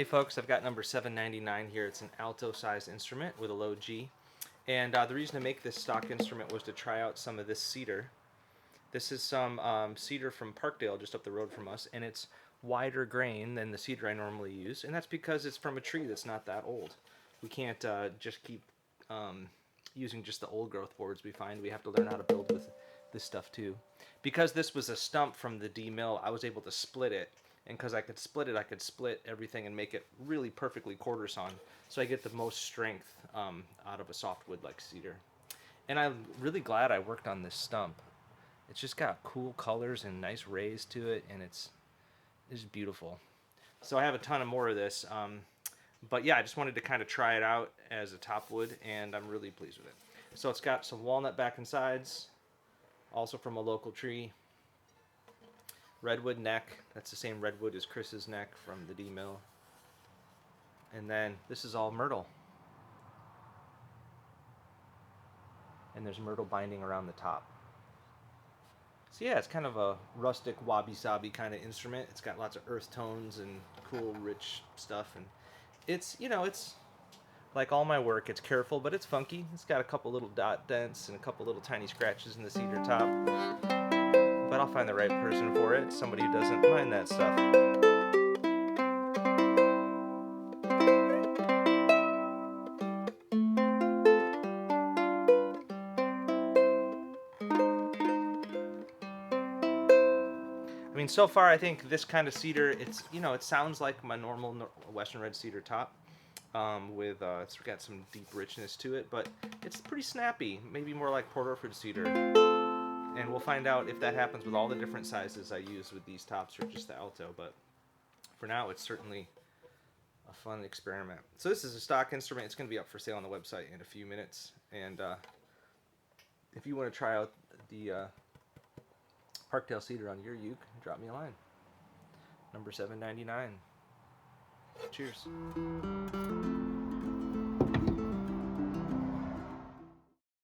Hey folks, I've got number 799 here. It's an alto sized instrument with a low G. And the reason to make this stock instrument was to try out some of this cedar. This is some cedar from Parkdale, just up the road from us, and it's wider grain than the cedar I normally use, and that's because it's from a tree that's not that old. We can't just keep using just the old growth boards we find. We have to learn how to build with this stuff too. Because this was a stump from the D mill, I was able to split it, and because I could split it, I could split everything and make it really perfectly quarter sawn, so I get the most strength out of a softwood like cedar. And I'm really glad I worked on this stump. It's just got cool colors and nice rays to it, and it's beautiful. So I have a ton of more of this, but yeah, I just wanted to kind of try it out as a top wood, and I'm really pleased with it. So it's got some walnut back and sides, also from a local tree. Redwood neck, that's the same redwood as Chris's neck from the D mill. And then this is all myrtle. And there's myrtle binding around the top. So yeah, it's kind of a rustic, wabi-sabi kind of instrument. It's got lots of earth tones and cool, rich stuff. And it's, you know, it's like all my work, it's careful, but it's funky. It's got a couple little dot dents and a couple little tiny scratches in the cedar top. But I'll find the right person for it, somebody who doesn't mind that stuff. I mean, so far I think this kind of cedar, it's, you know, it sounds like my normal Western red cedar top. It's got some deep richness to it, but it's pretty snappy, maybe more like Port Orford cedar. And we'll find out if that happens with all the different sizes I use with these tops or just the alto, but for now it's certainly a fun experiment. So this is a stock instrument. It's going to be up for sale on the website in a few minutes, and if you want to try out the Parkdale cedar on your uke, drop me a line. Number 799. Cheers.